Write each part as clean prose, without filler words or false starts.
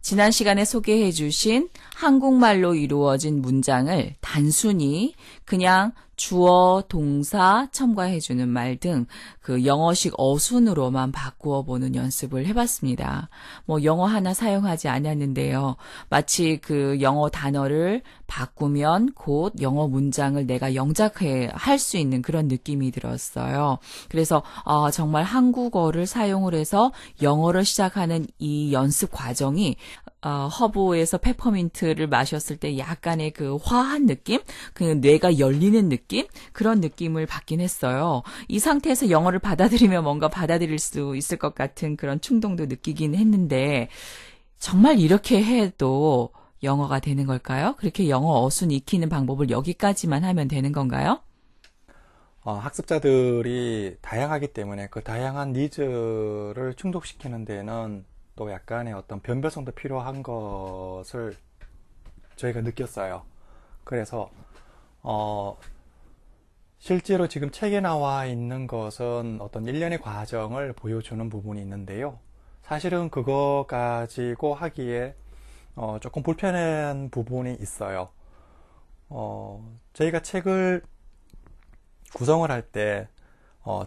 지난 시간에 소개해 주신 한국말로 이루어진 문장을 단순히 그냥 주어, 동사, 첨가해 주는 말 등 그 영어식 어순으로만 바꾸어 보는 연습을 해봤습니다. 영어 하나 사용하지 않았는데요. 마치 그 영어 단어를 바꾸면 곧 영어 문장을 내가 영작해 할 수 있는 그런 느낌이 들었어요. 그래서 정말 한국어를 사용을 해서 영어를 시작하는 이 연습 과정이 허브에서 페퍼민트를 마셨을 때 약간의 그 화한 느낌? 그 뇌가 열리는 느낌? 그런 느낌을 받긴 했어요. 이 상태에서 영어를 받아들이면 뭔가 받아들일 수 있을 것 같은 그런 충동도 느끼긴 했는데 정말 이렇게 해도 영어가 되는 걸까요? 그렇게 영어 어순 익히는 방법을 여기까지만 하면 되는 건가요? 학습자들이 다양하기 때문에 그 다양한 니즈를 충족시키는 데는 또 약간의 어떤 변별성도 필요한 것을 저희가 느꼈어요. 그래서 실제로 지금 책에 나와 있는 것은 어떤 일련의 과정을 보여주는 부분이 있는데요. 사실은 그거 가지고 하기에 조금 불편한 부분이 있어요. 저희가 책을 구성을 할 때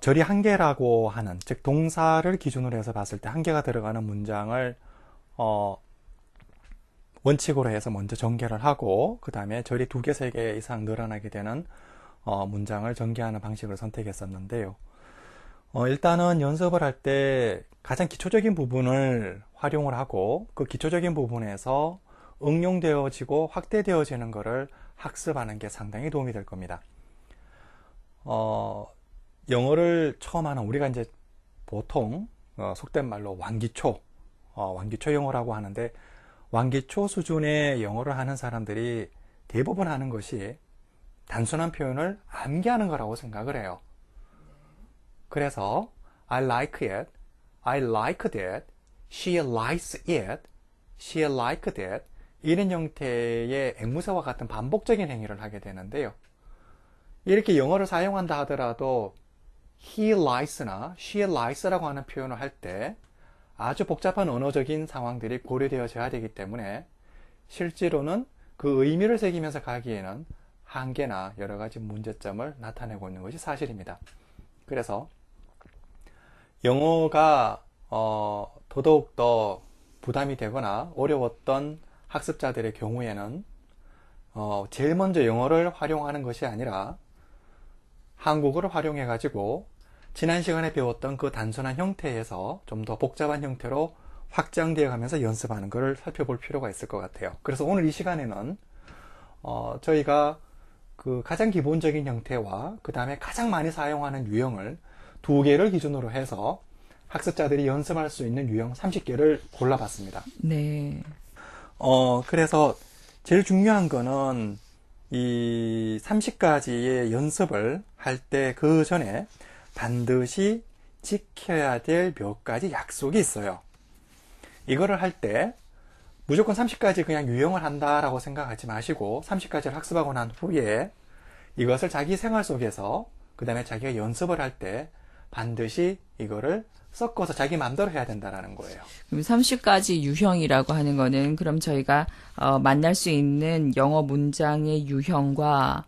절이 한 개라고 하는, 즉 동사를 기준으로 해서 봤을 때 한 개가 들어가는 문장을 원칙으로 해서 먼저 전개를 하고 그 다음에 절이 두 개, 세 개 이상 늘어나게 되는 문장을 전개하는 방식을 선택했었는데요. 일단은 연습을 할 때 가장 기초적인 부분을 활용을 하고 그 기초적인 부분에서 응용되어지고 확대되어지는 것을 학습하는 게 상당히 도움이 될 겁니다. 영어를 처음 하는 우리가 이제 보통 속된 말로 완기초 영어라고 하는데 완기초 수준의 영어를 하는 사람들이 대부분 하는 것이 단순한 표현을 암기하는 거라고 생각을 해요. 그래서 I like it, I like that, she likes it, she liked that 이런 형태의 앵무새와 같은 반복적인 행위를 하게 되는데요. 이렇게 영어를 사용한다 하더라도 he likes나 she likes라고 하는 표현을 할 때 아주 복잡한 언어적인 상황들이 고려되어져야 되기 때문에 실제로는 그 의미를 새기면서 가기에는 한계나 여러 가지 문제점을 나타내고 있는 것이 사실입니다. 그래서 영어가 더더욱 부담이 되거나 어려웠던 학습자들의 경우에는 제일 먼저 영어를 활용하는 것이 아니라 한국어를 활용해 가지고 지난 시간에 배웠던 그 단순한 형태에서 좀 더 복잡한 형태로 확장되어 가면서 연습하는 것을 살펴볼 필요가 있을 것 같아요. 그래서 오늘 이 시간에는 저희가 그 가장 기본적인 형태와 그 다음에 가장 많이 사용하는 유형을 두 개를 기준으로 해서 학습자들이 연습할 수 있는 유형 30개를 골라봤습니다. 네. 그래서 제일 중요한 거는 이 30가지의 연습을 할 때 그 전에 반드시 지켜야 될 몇 가지 약속이 있어요. 이거를 할 때 무조건 30가지 그냥 유형을 한다라고 생각하지 마시고 30가지를 학습하고 난 후에 이것을 자기 생활 속에서 그 다음에 자기가 연습을 할 때 반드시 이거를 섞어서 자기 마음대로 해야 된다는 거예요. 그럼 30가지 유형이라고 하는 거는 그럼 저희가 만날 수 있는 영어 문장의 유형과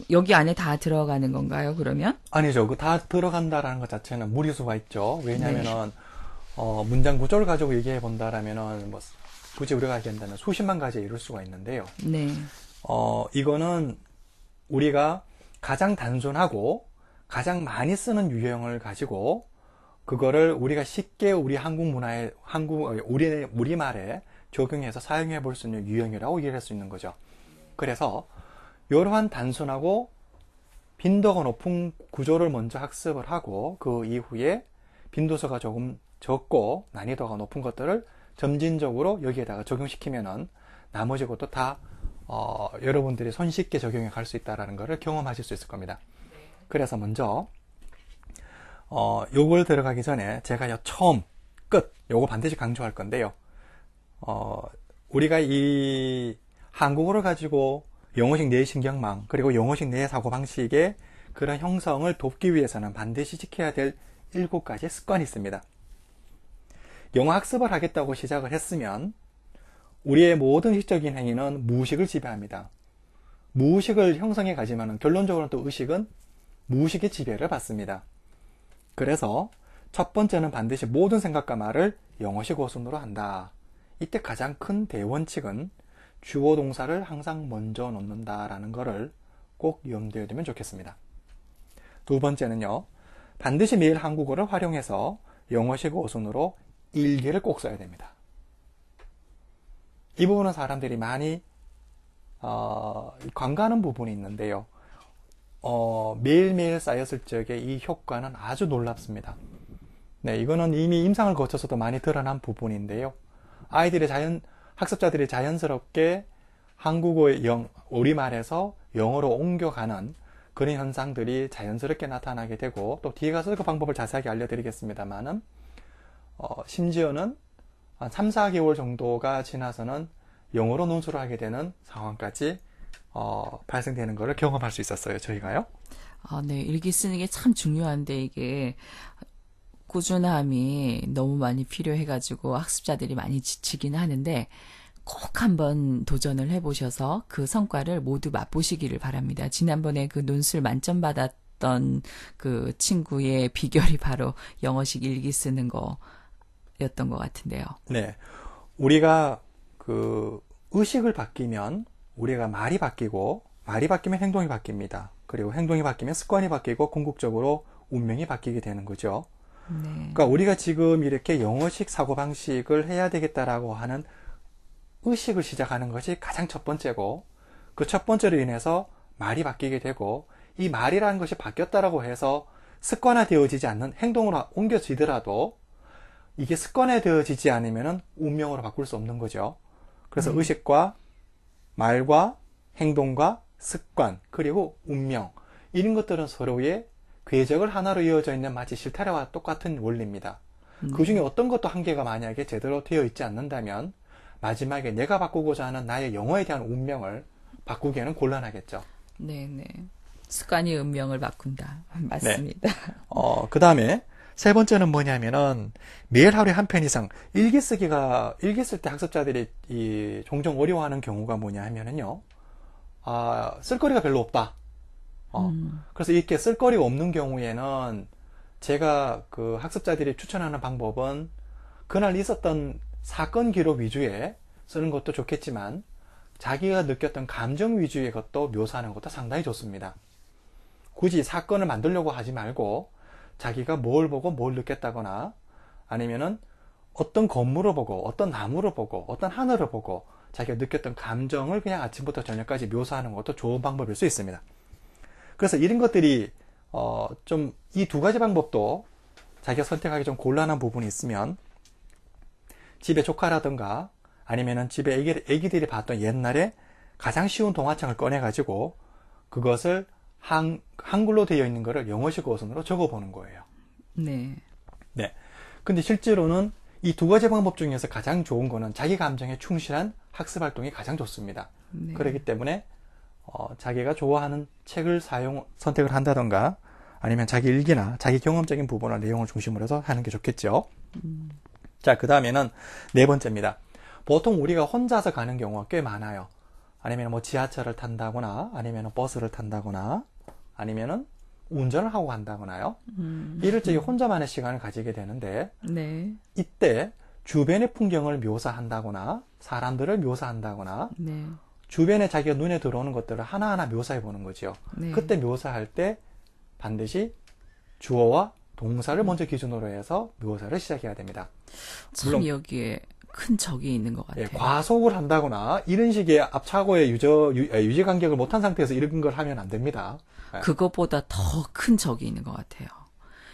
여기 안에 다 들어가는 건가요, 그러면? 아니죠. 그 다 들어간다라는 것 자체는 무리수가 있죠. 왜냐면은, 문장 구조를 가지고 얘기해 본다라면은, 굳이 우리가 얘기한다면 수십만 가지에 이룰 수가 있는데요. 네. 이거는 우리가 가장 단순하고 가장 많이 쓰는 유형을 가지고 그거를 우리가 쉽게 우리 한국 문화에, 우리말에 적용해서 사용해 볼 수 있는 유형이라고 이해할 수 있는 거죠. 그래서 이러한 단순하고 빈도가 높은 구조를 먼저 학습을 하고 그 이후에 빈도수가 조금 적고 난이도가 높은 것들을 점진적으로 여기에다가 적용시키면은 나머지 것도 다 여러분들이 손쉽게 적용해 갈 수 있다는 것을 경험하실 수 있을 겁니다. 그래서 먼저 요걸 들어가기 전에 제가 처음 끝 요거 반드시 강조할 건데요. 우리가 이 한국어를 가지고 영어식 뇌 신경망 그리고 영어식 뇌 사고방식의 그런 형성을 돕기 위해서는 반드시 지켜야 될 7가지의 습관이 있습니다. 영어 학습을 하겠다고 시작을 했으면 우리의 모든 의식적인 행위는 무의식을 지배합니다. 무의식을 형성해 가지만 결론적으로는 또 의식은 무의식의 지배를 받습니다. 그래서 첫 번째는 반드시 모든 생각과 말을 영어식 어순으로 한다. 이때 가장 큰 대원칙은 주어 동사를 항상 먼저 놓는다라는 것을 꼭 염두에 두면 좋겠습니다. 두 번째는요. 반드시 매일 한국어를 활용해서 영어식 어순으로 일기를 꼭 써야 됩니다. 이 부분은 사람들이 많이 관가하는 부분이 있는데요. 매일매일 쌓였을 적에 이 효과는 아주 놀랍습니다. 네, 이거는 이미 임상을 거쳐서도 많이 드러난 부분인데요. 학습자들이 자연스럽게 한국어의 우리말에서 영어로 옮겨가는 그런 현상들이 자연스럽게 나타나게 되고, 또 뒤에 가서 그 방법을 자세하게 알려드리겠습니다만은, 심지어는 한 3, 4개월 정도가 지나서는 영어로 논술을 하게 되는 상황까지 발생되는 것을 경험할 수 있었어요, 저희가요. 네, 일기 쓰는 게 참 중요한데 이게 꾸준함이 너무 많이 필요해가지고 학습자들이 많이 지치긴 하는데 꼭 한번 도전을 해보셔서 그 성과를 모두 맛보시기를 바랍니다. 지난번에 그 논술 만점 받았던 그 친구의 비결이 바로 영어식 일기 쓰는 거였던 것 같은데요. 네. 우리가 의식을 바뀌면 우리가 말이 바뀌고, 말이 바뀌면 행동이 바뀝니다. 그리고 행동이 바뀌면 습관이 바뀌고, 궁극적으로 운명이 바뀌게 되는 거죠. 네. 그러니까 우리가 지금 이렇게 영어식 사고방식을 해야 되겠다라고 하는 의식을 시작하는 것이 가장 첫 번째고, 그 첫 번째로 인해서 말이 바뀌게 되고, 이 말이라는 것이 바뀌었다라고 해서 습관화되어지지 않는 행동으로 옮겨지더라도 이게 습관화되어지지 않으면 운명으로 바꿀 수 없는 거죠. 그래서 의식과 말과 행동과 습관, 그리고 운명, 이런 것들은 서로의 궤적을 하나로 이어져 있는 마치 실타래와 똑같은 원리입니다. 그 중에 어떤 것도 한계가 만약에 제대로 되어 있지 않는다면 마지막에 내가 바꾸고자 하는 나의 영어에 대한 운명을 바꾸기에는 곤란하겠죠. 네네. 습관이 운명을 바꾼다. 맞습니다. 네. 그 다음에 세 번째는 뭐냐면은 매일 하루에 한 편 이상 일기 쓸 때 학습자들이 종종 어려워하는 경우가 뭐냐 하면은요. 쓸거리가 별로 없다. 그래서 이렇게 쓸거리가 없는 경우에는 제가 그 학습자들이 추천하는 방법은 그날 있었던 사건 기록 위주에 쓰는 것도 좋겠지만 자기가 느꼈던 감정 위주의 것도 묘사하는 것도 상당히 좋습니다. 굳이 사건을 만들려고 하지 말고 자기가 뭘 보고 뭘 느꼈다거나 아니면은 어떤 건물을 보고 어떤 나무를 보고 어떤 하늘을 보고 자기가 느꼈던 감정을 그냥 아침부터 저녁까지 묘사하는 것도 좋은 방법일 수 있습니다. 그래서 이런 것들이 좀 이 두 가지 방법도 자기가 선택하기 좀 곤란한 부분이 있으면 집에 조카라든가 아니면은 집에 애기들이 봤던 옛날에 가장 쉬운 동화책을 꺼내가지고 그것을 한글로 되어 있는 것을 영어식 어순으로 적어보는 거예요. 네. 네. 근데 실제로는 이 두 가지 방법 중에서 가장 좋은 거는 자기 감정에 충실한 학습 활동이 가장 좋습니다. 네. 그렇기 때문에 자기가 좋아하는 책을 선택을 한다던가 아니면 자기 일기나 자기 경험적인 부분을 내용을 중심으로 해서 하는 게 좋겠죠. 자, 그 다음에는 네 번째입니다. 보통 우리가 혼자서 가는 경우가 꽤 많아요. 아니면 뭐 지하철을 탄다거나 아니면 버스를 탄다거나 아니면은 운전을 하고 간다거나요. 이럴 적에 혼자만의 시간을 가지게 되는데 네. 이때 주변의 풍경을 묘사한다거나 사람들을 묘사한다거나 네. 주변에 자기가 눈에 들어오는 것들을 하나하나 묘사해 보는 거죠. 네. 그때 묘사할 때 반드시 주어와 동사를 먼저 기준으로 해서 묘사를 시작해야 됩니다. 참 물론 여기에 큰 적이 있는 것 같아요. 과속을 한다거나 이런 식의 앞차고의 유지 간격을 못한 상태에서 이런 걸 하면 안 됩니다. 그것보다 더 큰 적이 있는 것 같아요.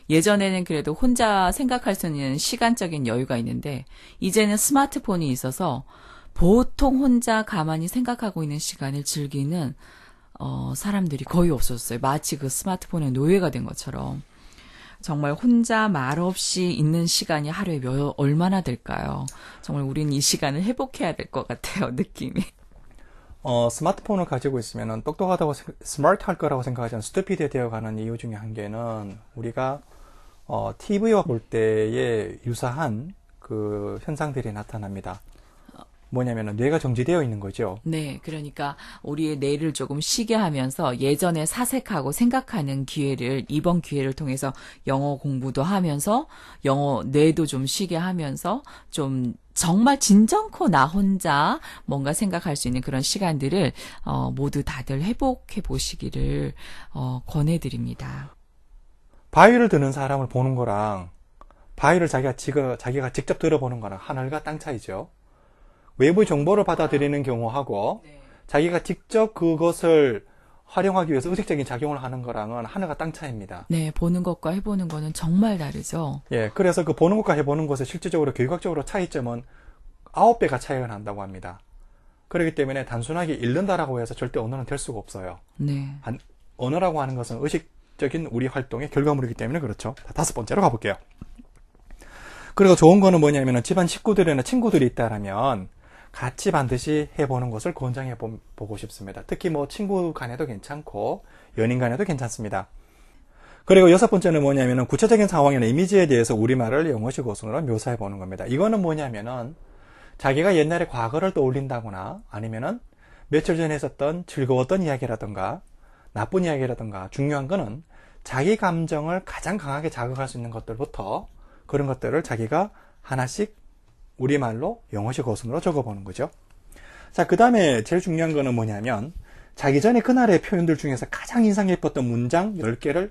예전에는 그래도 혼자 생각할 수 있는 시간적인 여유가 있는데 이제는 스마트폰이 있어서 보통 혼자 가만히 생각하고 있는 시간을 즐기는 사람들이 거의 없었어요. 마치 그 스마트폰의 노예가 된 것처럼. 정말 혼자 말없이 있는 시간이 하루에 얼마나 될까요? 정말 우린 이 시간을 회복해야 될 것 같아요, 느낌이. 스마트폰을 가지고 있으면 똑똑하다고 스마트할 거라고 생각하지 않은 스투피드 되어가는 이유 중에 한 개는 우리가 TV와 볼 때에 유사한 그 현상들이 나타납니다. 뭐냐면은 뇌가 정지되어 있는 거죠. 네, 그러니까 우리의 뇌를 조금 쉬게 하면서 예전에 사색하고 생각하는 기회를 이번 기회를 통해서 영어 공부도 하면서 영어 뇌도 좀 쉬게 하면서 좀 정말 진정코 나 혼자 뭔가 생각할 수 있는 그런 시간들을 모두 다들 회복해 보시기를 권해드립니다. 바위를 드는 사람을 보는 거랑 바위를 자기가 직접 들어보는 거랑 하늘과 땅 차이죠. 외부 정보를 받아들이는 경우하고 자기가 직접 그것을 활용하기 위해서 의식적인 작용을 하는 거랑은 하늘과 땅 차이입니다. 네, 보는 것과 해보는 거는 정말 다르죠. 예, 그래서 그 보는 것과 해보는 것의 실질적으로 교육학적으로 차이점은 9배가 차이가 난다고 합니다. 그렇기 때문에 단순하게 읽는다라고 해서 절대 언어는 될 수가 없어요. 네. 언어라고 하는 것은 의식적인 우리 활동의 결과물이기 때문에 그렇죠. 5번째로 가볼게요. 그리고 좋은 거는 뭐냐면 집안 식구들이나 친구들이 있다라면 같이 반드시 해보는 것을 권장해 보고 싶습니다. 특히 뭐 친구 간에도 괜찮고 연인 간에도 괜찮습니다. 그리고 6번째는 뭐냐면은 구체적인 상황이나 이미지에 대해서 우리말을 영어식 어순으로 묘사해 보는 겁니다. 이거는 뭐냐면은 자기가 옛날에 과거를 떠올린다거나 아니면은 며칠 전에 했었던 즐거웠던 이야기라든가 나쁜 이야기라든가 중요한 거는 자기 감정을 가장 강하게 자극할 수 있는 것들부터 그런 것들을 자기가 하나씩 우리말로 영어식 어순으로 적어보는 거죠. 자, 그 다음에 제일 중요한 거는 뭐냐면 자기 전에 그날의 표현들 중에서 가장 인상 깊었던 문장 10개를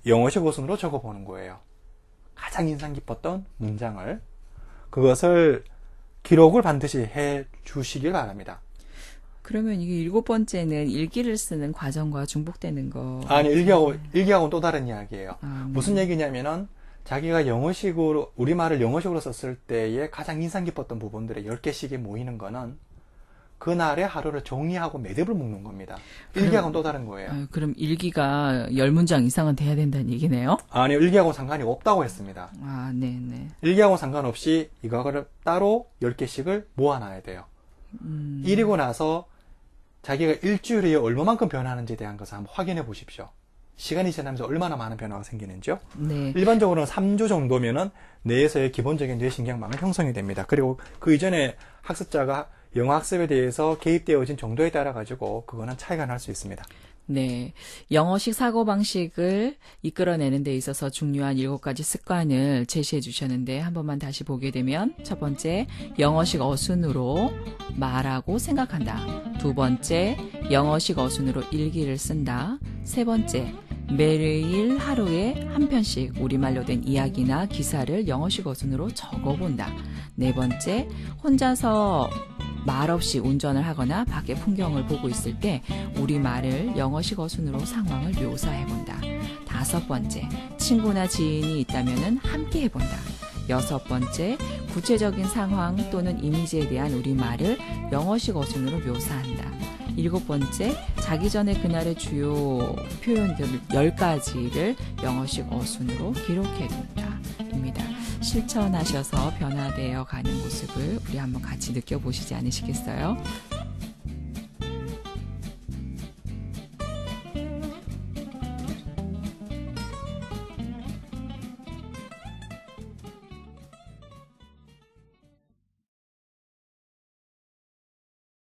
영어식 어순으로 적어보는 거예요. 가장 인상 깊었던 문장을 그것을 기록을 반드시 해 주시길 바랍니다. 그러면 이게 7번째는 일기를 쓰는 과정과 중복되는 거. 아니, 일기하고는 또 다른 이야기예요. 아, 네. 무슨 얘기냐면은 자기가 영어식으로 우리말을 영어식으로 썼을 때에 가장 인상 깊었던 부분들이 10개씩이 모이는 거는 그날의 하루를 정리하고 매듭을 묶는 겁니다. 일기하고는 또 다른 거예요. 그럼 일기가 10문장 이상은 돼야 된다는 얘기네요? 아니, 일기하고 상관이 없다고 했습니다. 아, 네네. 일기하고 상관없이 이거를 따로 10개씩을 모아놔야 돼요. 이리고 나서 자기가 일주일에 얼마만큼 변하는지에 대한 것을 한번 확인해 보십시오. 시간이 지나면서 얼마나 많은 변화가 생기는지요. 네. 일반적으로는 3주 정도면은 뇌에서의 기본적인 뇌신경망은 형성이 됩니다. 그리고 그 이전에 학습자가 영어 학습에 대해서 개입되어진 정도에 따라 가지고 그거는 차이가 날 수 있습니다. 네. 영어식 사고방식을 이끌어내는 데 있어서 중요한 7가지 습관을 제시해 주셨는데 한 번만 다시 보게 되면 첫 번째, 영어식 어순으로 말하고 생각한다. 두 번째, 영어식 어순으로 일기를 쓴다. 세 번째, 매일 하루에 한 편씩 우리말로 된 이야기나 기사를 영어식 어순으로 적어본다. 네 번째, 혼자서 말없이 운전을 하거나 밖의 풍경을 보고 있을 때 우리말을 영어식 어순으로 상황을 묘사해본다. 다섯 번째, 친구나 지인이 있다면 함께 해본다. 여섯 번째, 구체적인 상황 또는 이미지에 대한 우리말을 영어식 어순으로 묘사한다. 일곱 번째, 자기 전에 그날의 주요 표현들 10가지를 영어식 어순으로 기록해둔다. 입니다. 실천하셔서 변화되어 가는 모습을 우리 한번 같이 느껴보시지 않으시겠어요?